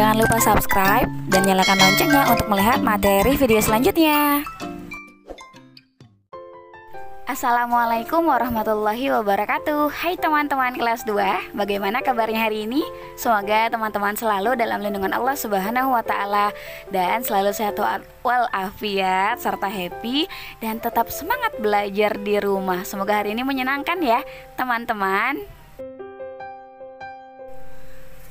Jangan lupa subscribe dan nyalakan loncengnya untuk melihat materi video selanjutnya. Assalamualaikum warahmatullahi wabarakatuh. Hai teman-teman kelas 2, bagaimana kabarnya hari ini? Semoga teman-teman selalu dalam lindungan Allah Subhanahu wa Ta'ala dan selalu sehat walafiat serta happy dan tetap semangat belajar di rumah. Semoga hari ini menyenangkan ya teman-teman.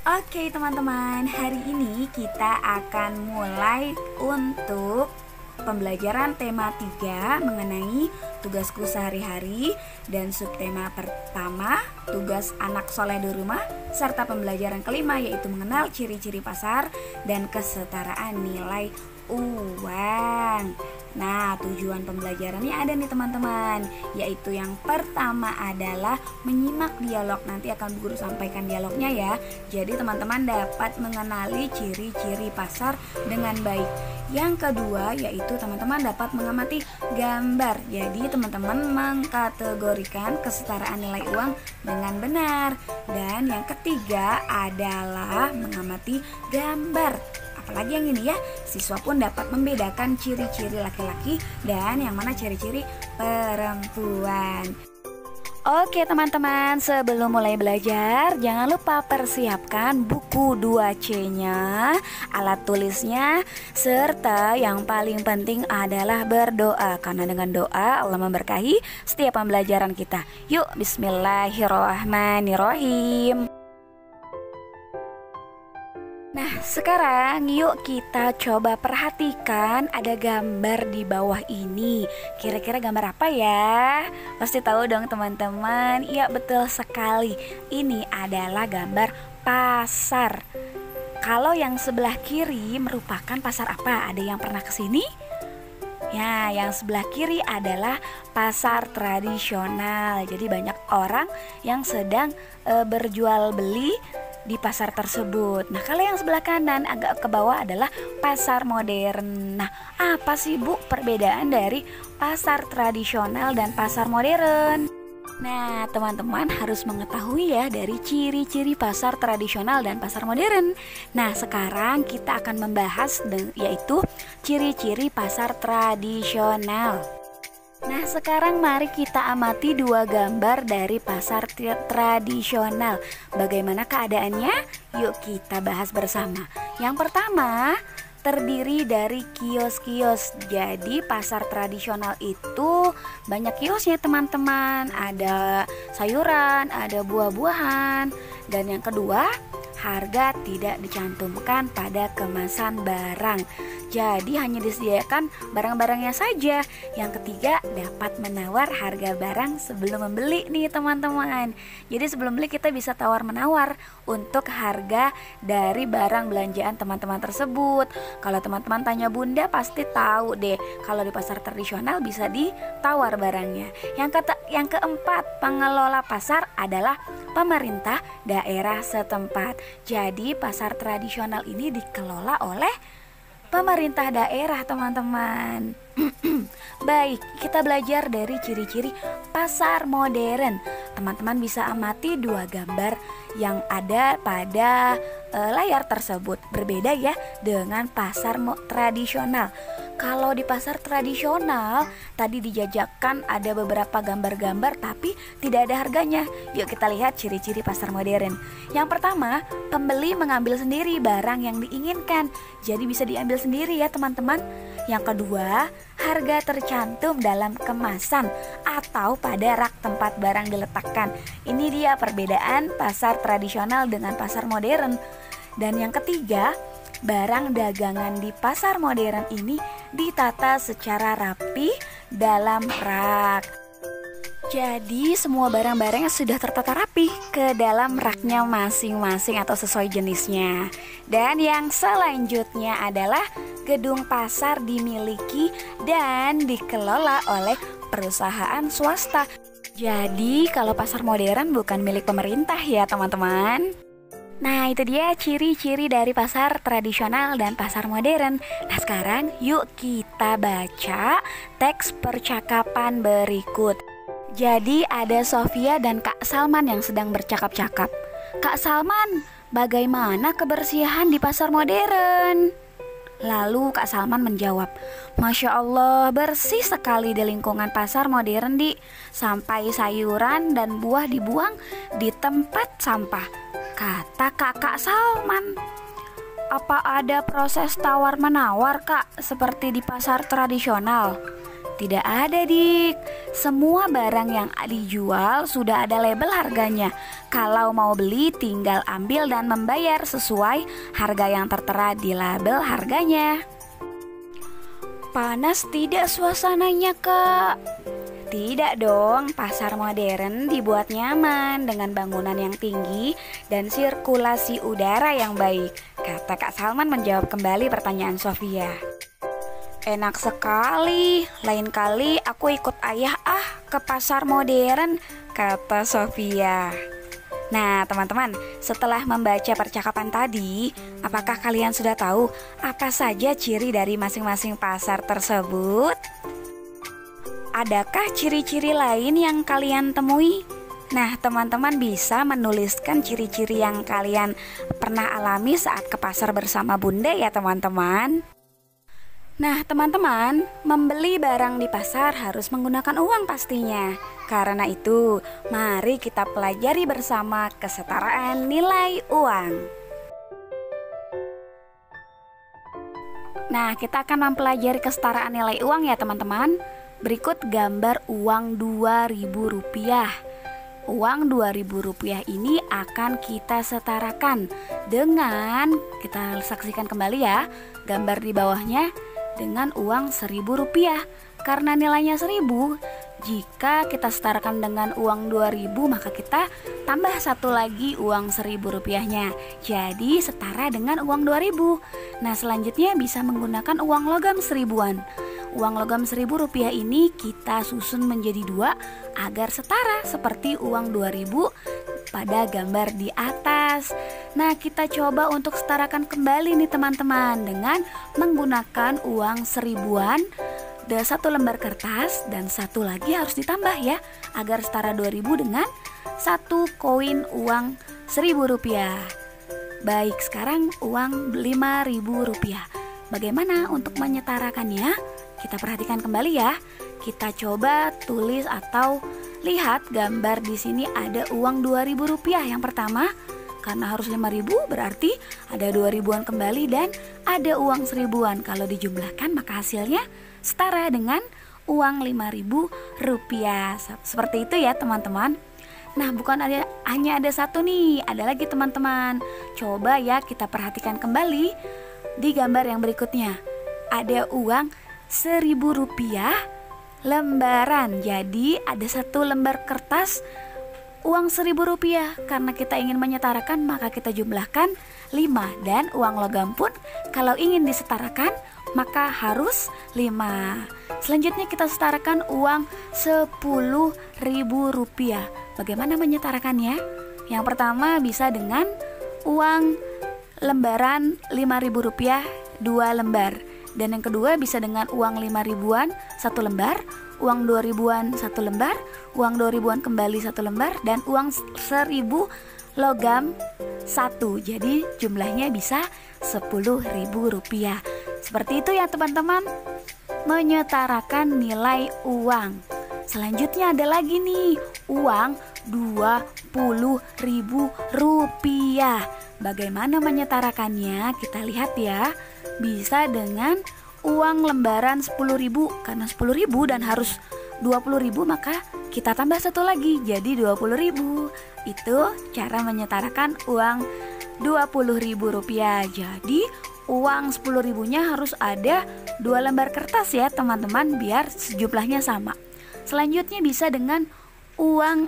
Oke teman-teman, hari ini kita akan mulai untuk pembelajaran tema 3 mengenai tugasku sehari-hari dan subtema pertama tugas anak soleh di rumah, serta pembelajaran kelima yaitu mengenal ciri-ciri pasar dan kesetaraan nilai uang. Nah, tujuan pembelajarannya ada nih teman-teman, yaitu yang pertama adalah menyimak dialog. Nanti akan Bu Guru sampaikan dialognya ya. Jadi teman-teman dapat mengenali ciri-ciri pasar dengan baik. Yang kedua yaitu teman-teman dapat mengamati gambar. Jadi teman-teman mengkategorikan kesetaraan nilai uang dengan benar. Dan yang ketiga adalah mengamati gambar. Apalagi yang ini ya, siswa pun dapat membedakan ciri-ciri laki-laki dan yang mana ciri-ciri perempuan. Oke teman-teman, sebelum mulai belajar jangan lupa persiapkan buku 2C-nya, alat tulisnya, serta yang paling penting adalah berdoa. Karena dengan doa Allah memberkahi setiap pembelajaran kita. Yuk, bismillahirrahmanirrahim. Nah, sekarang yuk kita coba perhatikan ada gambar di bawah ini. Kira-kira gambar apa ya? Pasti tahu dong teman-teman. Iya, betul sekali. Ini adalah gambar pasar. Kalau yang sebelah kiri merupakan pasar apa? Ada yang pernah kesini? Ya, yang sebelah kiri adalah pasar tradisional. Jadi banyak orang yang sedang berjual beli di pasar tersebut. Nah, kalau yang sebelah kanan agak ke bawah adalah pasar modern. Nah, apa sih Bu perbedaan dari pasar tradisional dan pasar modern? Nah, teman-teman harus mengetahui ya dari ciri-ciri pasar tradisional dan pasar modern. Nah, sekarang kita akan membahas yaitu ciri-ciri pasar tradisional. Nah, sekarang mari kita amati dua gambar dari pasar tradisional. Bagaimana keadaannya? Yuk kita bahas bersama. Yang pertama, terdiri dari kios-kios. Jadi pasar tradisional itu banyak kiosnya teman-teman. Ada sayuran, ada buah-buahan. Dan yang kedua, harga tidak dicantumkan pada kemasan barang. Jadi hanya disediakan barang-barangnya saja. Yang ketiga, dapat menawar harga barang sebelum membeli nih teman-teman. Jadi sebelum beli kita bisa tawar-menawar untuk harga dari barang belanjaan teman-teman tersebut. Kalau teman-teman tanya Bunda pasti tahu deh, kalau di pasar tradisional bisa ditawar barangnya. Yang keempat, pengelola pasar adalah pemerintah daerah setempat. Jadi pasar tradisional ini dikelola oleh pemerintah daerah teman-teman. Baik, kita belajar dari ciri-ciri pasar modern. Teman-teman bisa amati dua gambar yang ada pada layar tersebut. Berbeda ya dengan pasar tradisional. Kalau di pasar tradisional tadi dijajakan ada beberapa gambar-gambar tapi tidak ada harganya. Yuk kita lihat ciri-ciri pasar modern. Yang pertama, pembeli mengambil sendiri barang yang diinginkan. Jadi bisa diambil sendiri ya teman-teman. Yang kedua, harga tercantum dalam kemasan atau pada rak tempat barang diletakkan. Ini dia perbedaan pasar tradisional dengan pasar modern. Dan yang ketiga, barang dagangan di pasar modern ini ditata secara rapi dalam rak. Jadi semua barang-barangnya sudah tertata rapi ke dalam raknya masing-masing atau sesuai jenisnya. Dan yang selanjutnya adalah gedung pasar dimiliki dan dikelola oleh perusahaan swasta. Jadi kalau pasar modern bukan milik pemerintah ya teman-teman. Nah, itu dia ciri-ciri dari pasar tradisional dan pasar modern. Nah, sekarang yuk kita baca teks percakapan berikut. Jadi ada Sofia dan Kak Salman yang sedang bercakap-cakap. Kak Salman, bagaimana kebersihan di pasar modern? Lalu Kak Salman menjawab, Masya Allah, bersih sekali di lingkungan pasar modern, Dik. Sampai sayuran dan buah dibuang di tempat sampah, kata Kakak Salman. Apa ada proses tawar-menawar, Kak, seperti di pasar tradisional? Tidak ada, Dik. Semua barang yang dijual sudah ada label harganya. Kalau mau beli tinggal ambil dan membayar sesuai harga yang tertera di label harganya. Panas tidak suasananya, Kak? Tidak dong, pasar modern dibuat nyaman dengan bangunan yang tinggi dan sirkulasi udara yang baik, kata Kak Salman menjawab kembali pertanyaan Sofia. Enak sekali, lain kali aku ikut ayah ke pasar modern, kata Sofia. Nah teman-teman, setelah membaca percakapan tadi, apakah kalian sudah tahu apa saja ciri dari masing-masing pasar tersebut? Adakah ciri-ciri lain yang kalian temui? Nah teman-teman bisa menuliskan ciri-ciri yang kalian pernah alami saat ke pasar bersama Bunda ya teman-teman. Nah teman-teman, membeli barang di pasar harus menggunakan uang pastinya. Karena itu, mari kita pelajari bersama kesetaraan nilai uang. Nah, kita akan mempelajari kesetaraan nilai uang ya teman-teman. Berikut gambar uang Rp2.000. Uang Rp2.000 ini akan kita setarakan dengan, kita saksikan kembali ya, gambar di bawahnya, dengan uang Rp1.000. Karena nilainya 1.000, jika kita setarakan dengan uang 2.000, maka kita tambah satu lagi uang Rp1.000-nya. Jadi setara dengan uang 2.000. Nah selanjutnya bisa menggunakan uang logam seribuan. Uang logam Rp1.000 ini kita susun menjadi 2 agar setara seperti uang 2.000 pada gambar di atas. Nah kita coba untuk setarakan kembali nih teman-teman dengan menggunakan uang seribuan, ada 1 lembar kertas dan 1 lagi harus ditambah ya agar setara 2.000 dengan 1 koin uang Rp1.000. Baik, sekarang uang Rp5.000. Bagaimana untuk menyetarakannya? Kita perhatikan kembali ya. Kita coba tulis atau lihat gambar di sini ada uang Rp2.000 yang pertama. Karena harus 5.000 berarti ada 2.000-an kembali dan ada uang seribuan. Kalau dijumlahkan maka hasilnya setara dengan uang Rp5.000. Seperti itu ya teman-teman. Nah bukan hanya ada satu nih, ada lagi teman-teman. Coba ya kita perhatikan kembali di gambar yang berikutnya. Ada uang Rp1.000 lembaran. Jadi ada 1 lembar kertas uang Rp1.000. Karena kita ingin menyetarakan maka kita jumlahkan 5. Dan uang logam pun kalau ingin disetarakan maka harus 5. Selanjutnya kita setarakan uang Rp10.000. Bagaimana menyetarakannya? Yang pertama bisa dengan uang lembaran Rp5.000 2 lembar. Dan yang kedua bisa dengan uang 5.000-an 1 lembar, uang 2.000-an 1 lembar, uang 2.000-an kembali 1 lembar, dan uang 1.000 logam 1. Jadi jumlahnya bisa Rp10.000. Seperti itu ya teman-teman, menyetarakan nilai uang. Selanjutnya ada lagi nih, uang Rp20.000. Bagaimana menyetarakannya? Kita lihat ya. Bisa dengan uang lembaran 10.000. Karena 10.000 dan harus 20.000 maka kita tambah 1 lagi jadi 20.000. Itu cara menyetarakan uang Rp20.000. Jadi uang 10.000-nya harus ada 2 lembar kertas ya teman-teman, biar jumlahnya sama. Selanjutnya bisa dengan uang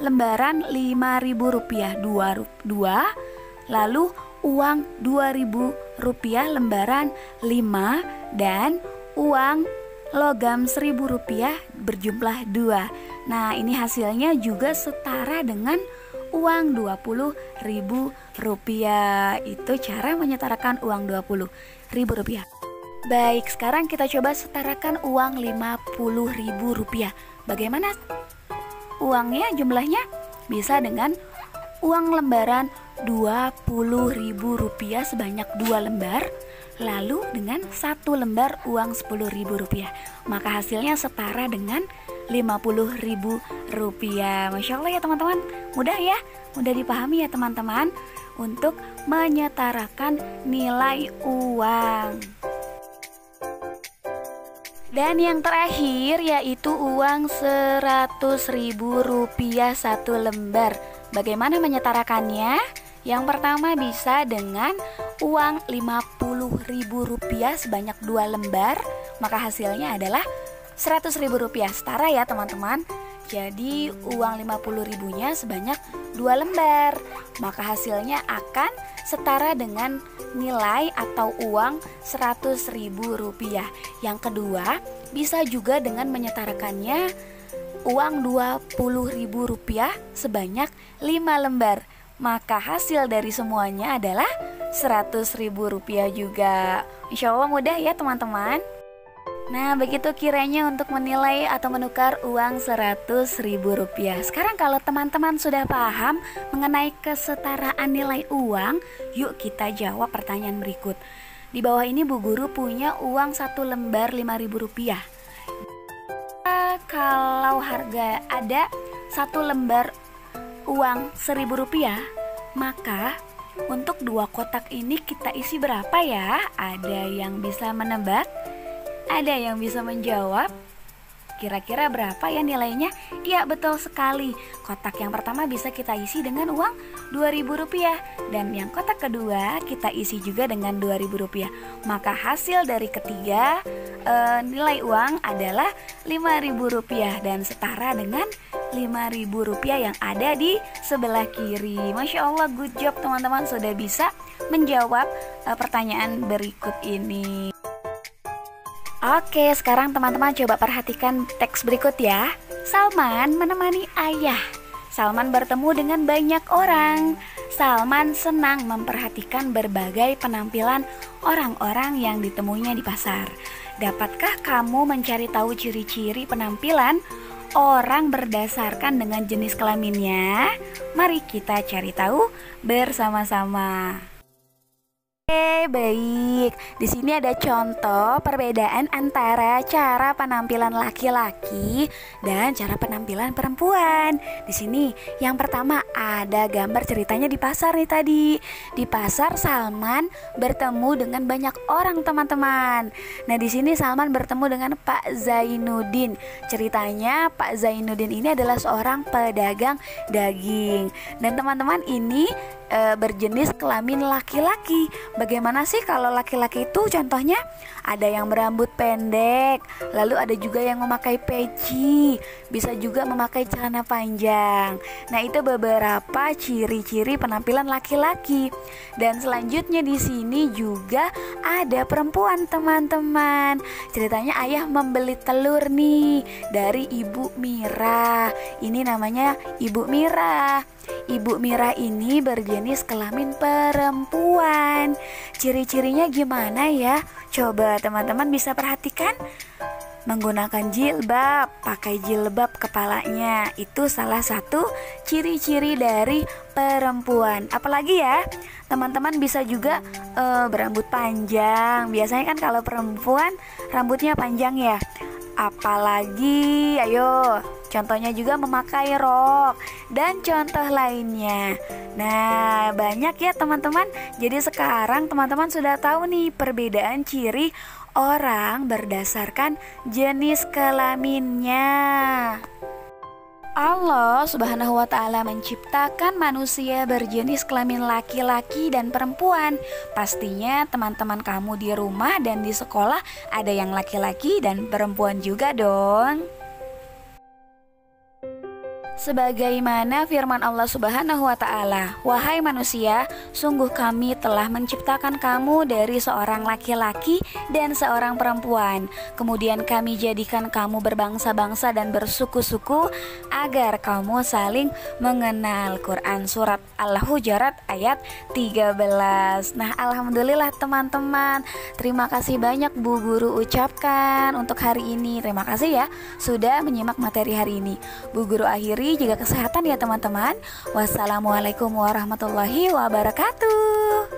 lembaran Rp5.000 2, lalu uang Rp2.000 lembaran 5, dan uang logam Rp1.000 berjumlah 2. Nah ini hasilnya juga setara dengan uang Rp20.000. Itu cara menyetarakan uang Rp20.000. Baik, sekarang kita coba setarakan uang Rp50.000. Bagaimana uangnya jumlahnya? Bisa dengan uang lembaran Rp20.000 sebanyak 2 lembar, lalu dengan 1 lembar uang Rp10.000, maka hasilnya setara dengan Rp50.000. Masya Allah ya teman-teman, mudah ya, mudah dipahami ya teman-teman untuk menyetarakan nilai uang. Dan yang terakhir yaitu uang Rp100.000 satu lembar. Bagaimana menyetarakannya? Yang pertama bisa dengan uang Rp50.000 sebanyak 2 lembar, maka hasilnya adalah Rp100.000, setara ya teman-teman. Jadi uang 50.000-nya sebanyak 2 lembar, maka hasilnya akan setara dengan nilai atau uang Rp100.000. Yang kedua, bisa juga dengan menyetarakannya uang Rp20.000 sebanyak 5 lembar, maka hasil dari semuanya adalah Rp100.000 juga. Insya Allah mudah ya teman-teman. Nah, begitu kiranya untuk menilai atau menukar uang Rp100.000. Sekarang kalau teman-teman sudah paham mengenai kesetaraan nilai uang, yuk kita jawab pertanyaan berikut. Di bawah ini Bu Guru punya uang 1 lembar Rp5.000. Kalau harga ada 1 lembar uang Rp1.000, maka untuk 2 kotak ini kita isi berapa ya? Ada yang bisa menebak? Ada yang bisa menjawab? Kira-kira berapa ya nilainya? Iya, betul sekali. Kotak yang pertama bisa kita isi dengan uang Rp2.000, dan yang kotak kedua kita isi juga dengan Rp2.000. Maka hasil dari ketiga nilai uang adalah Rp5.000 dan setara dengan Rp5.000 yang ada di sebelah kiri. Masya Allah, good job teman-teman, sudah bisa menjawab pertanyaan berikut ini. Oke, sekarang teman-teman coba perhatikan teks berikut ya. Salman menemani ayah. Salman bertemu dengan banyak orang. Salman senang memperhatikan berbagai penampilan orang-orang yang ditemuinya di pasar. Dapatkah kamu mencari tahu ciri-ciri penampilan orang berdasarkan dengan jenis kelaminnya? Mari kita cari tahu bersama-sama. Oke, baik. Di sini ada contoh perbedaan antara cara penampilan laki-laki dan cara penampilan perempuan. Di sini yang pertama ada gambar ceritanya di pasar nih tadi. Di pasar Salman bertemu dengan banyak orang, teman-teman. Nah, di sini Salman bertemu dengan Pak Zainuddin. Ceritanya Pak Zainuddin ini adalah seorang pedagang daging. Dan teman-teman, ini berjenis kelamin laki-laki. Bagaimana sih kalau laki-laki itu? Contohnya ada yang berambut pendek, lalu ada juga yang memakai peci, bisa juga memakai celana panjang. Nah, itu beberapa ciri-ciri penampilan laki-laki. Dan selanjutnya di sini juga ada perempuan, teman-teman. Ceritanya ayah membeli telur nih dari Ibu Mira. Ini namanya Ibu Mira. Ibu Mira ini berjenis kelamin perempuan. Ciri-cirinya gimana ya? Coba teman-teman bisa perhatikan. Menggunakan jilbab, pakai jilbab kepalanya. Itu salah satu ciri-ciri dari perempuan. Apalagi ya? Teman-teman bisa juga berambut panjang. Biasanya kan kalau perempuan rambutnya panjang ya. Apalagi, ayo, contohnya juga memakai rok dan contoh lainnya. Nah, banyak ya teman-teman. Jadi sekarang teman-teman sudah tahu nih perbedaan ciri orang berdasarkan jenis kelaminnya. Allah Subhanahu wa Ta'ala menciptakan manusia berjenis kelamin laki-laki dan perempuan. Pastinya teman-teman kamu di rumah dan di sekolah ada yang laki-laki dan perempuan juga dong. Sebagaimana firman Allah Subhanahu wa Ta'ala, "Wahai manusia, sungguh kami telah menciptakan kamu dari seorang laki-laki dan seorang perempuan. Kemudian kami jadikan kamu berbangsa-bangsa dan bersuku-suku agar kamu saling mengenal." Quran surat Al-Hujurat ayat 13. Nah, alhamdulillah teman-teman, terima kasih banyak Bu Guru ucapkan untuk hari ini. Terima kasih ya sudah menyimak materi hari ini. Bu Guru akhiri, jaga kesehatan ya teman-teman. Wassalamualaikum warahmatullahi wabarakatuh.